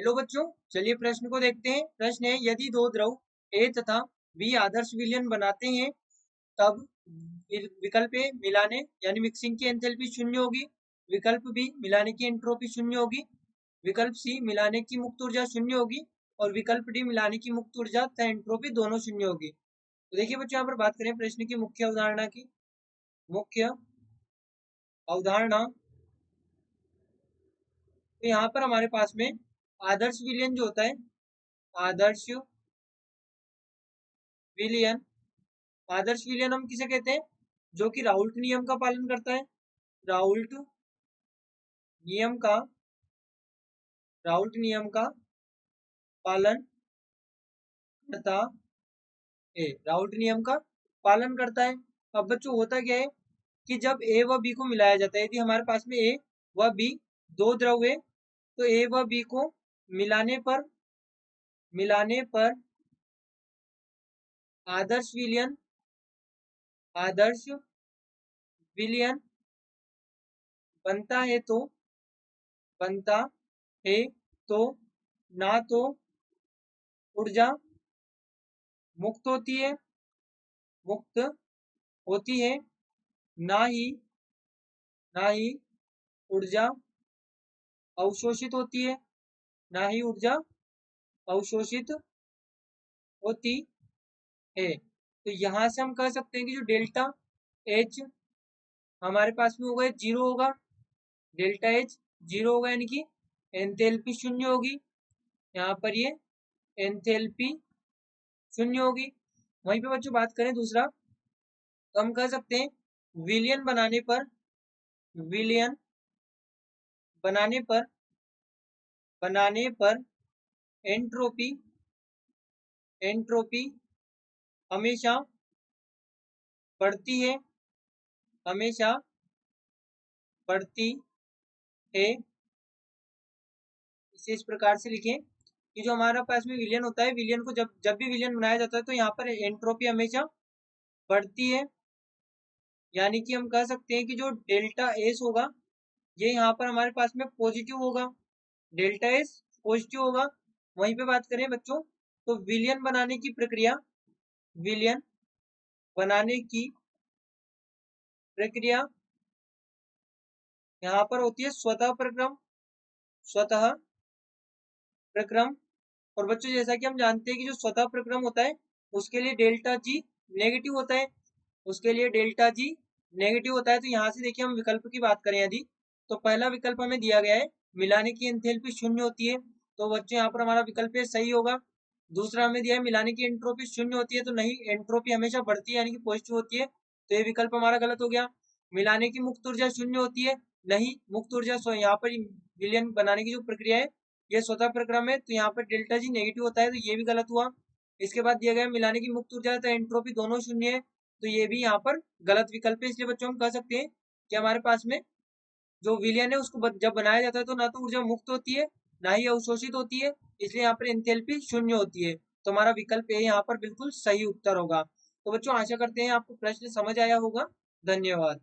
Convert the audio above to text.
Hello बच्चों, चलिए प्रश्न को देखते हैं। प्रश्न है, यदि दो द्रव ए तथा बी आदर्श विलयन बनाते हैं तब विकल्प ए मिलाने यानी मिक्सिंग की एंथैल्पी शून्य होगी, विकल्प बी मिलाने की एंट्रोपी शून्य होगी, विकल्प सी मिलाने की मुक्त ऊर्जा शून्य होगी और विकल्प डी मिलाने की मुक्त ऊर्जा तथा एंट्रोपी दोनों शून्य होगी। तो देखिए बच्चों, यहाँ पर बात करें प्रश्न की मुख्य अवधारणा की। मुख्य अवधारणा, तो यहाँ पर हमारे पास में आदर्श विलयन जो होता है, आदर्श विलयन, आदर्श विलयन हम किसे कहते हैं? जो कि राउल्ट नियम का पालन करता है। राउल्ट नियम का, राउल्ट नियम का पालन करता है, राउल्ट नियम का पालन करता है। अब बच्चों होता क्या है कि जब ए व बी को मिलाया जाता है, यदि हमारे पास में ए व बी दो द्रव है, तो ए व बी को मिलाने पर आदर्श विलयन, आदर्श विलयन बनता है तो ना तो ऊर्जा मुक्त होती है, ना ही ऊर्जा अवशोषित होती है, ना ही ऊर्जा अवशोषित होती है। तो यहाँ से हम कह सकते हैं कि जो डेल्टा एच हमारे पास में होगा जीरो होगा, डेल्टा एच जीरो होगा, यानी कि एंथैल्पी शून्य होगी। यहाँ पर ये एंथैल्पी शून्य होगी। वहीं पे बच्चों बात करें दूसरा, तो हम कह सकते हैं विलयन बनाने पर एंट्रोपी हमेशा बढ़ती है, हमेशा बढ़ती है। इसे इस प्रकार से लिखें कि जो हमारे पास में विलयन होता है, विलयन को जब भी विलयन बनाया जाता है तो यहाँ पर एंट्रोपी हमेशा बढ़ती है। यानी कि हम कह सकते हैं कि जो डेल्टा एस होगा, ये यहाँ पर हमारे पास में पॉजिटिव होगा, डेल्टा एस पॉजिटिव होगा। वहीं पे बात करें बच्चों, तो विलयन बनाने की प्रक्रिया, विलयन बनाने की प्रक्रिया यहाँ पर होती है स्वतः प्रक्रम, स्वतः प्रक्रम। और बच्चों जैसा कि हम जानते हैं कि जो स्वतः प्रक्रम होता है उसके लिए डेल्टा जी नेगेटिव होता है, उसके लिए डेल्टा जी नेगेटिव होता है। तो यहाँ से देखिए हम विकल्प की बात करें यदि, तो पहला विकल्प हमें दिया गया है मिलाने की एंथैल्पी शून्य होती है, तो बच्चों यहाँ पर हमारा विकल्प सही होगा। दूसरा हमें दिया है मिलाने की एंट्रोपी शून्य होती है, तो नहीं, एंट्रोपी हमेशा बढ़ती है यानी कि पॉजिटिव होती है, तो ये विकल्प हमारा गलत हो गया। मिलाने की मुक्त ऊर्जा शून्य होती है, नहीं, मुक्त ऊर्जा यहाँ पर विलयन बनाने की जो प्रक्रिया है ये स्वतः प्रक्रम है, तो यहाँ पर डेल्टा जी नेगेटिव होता है, तो ये भी गलत हुआ। इसके बाद दिया गया मिलाने की मुक्त ऊर्जा तथा एंट्रोपी दोनों शून्य है, तो ये भी यहाँ पर गलत विकल्प है। इसलिए बच्चों हम कह सकते हैं कि हमारे पास में जो विलयन है उसको जब बनाया जाता है तो ना तो ऊर्जा मुक्त होती है, ना ही अवशोषित होती है, इसलिए यहाँ पर एंथैल्पी शून्य होती है। तो हमारा विकल्प ए यहाँ पर बिल्कुल सही उत्तर होगा। तो बच्चों आशा करते हैं आपको प्रश्न समझ आया होगा। धन्यवाद।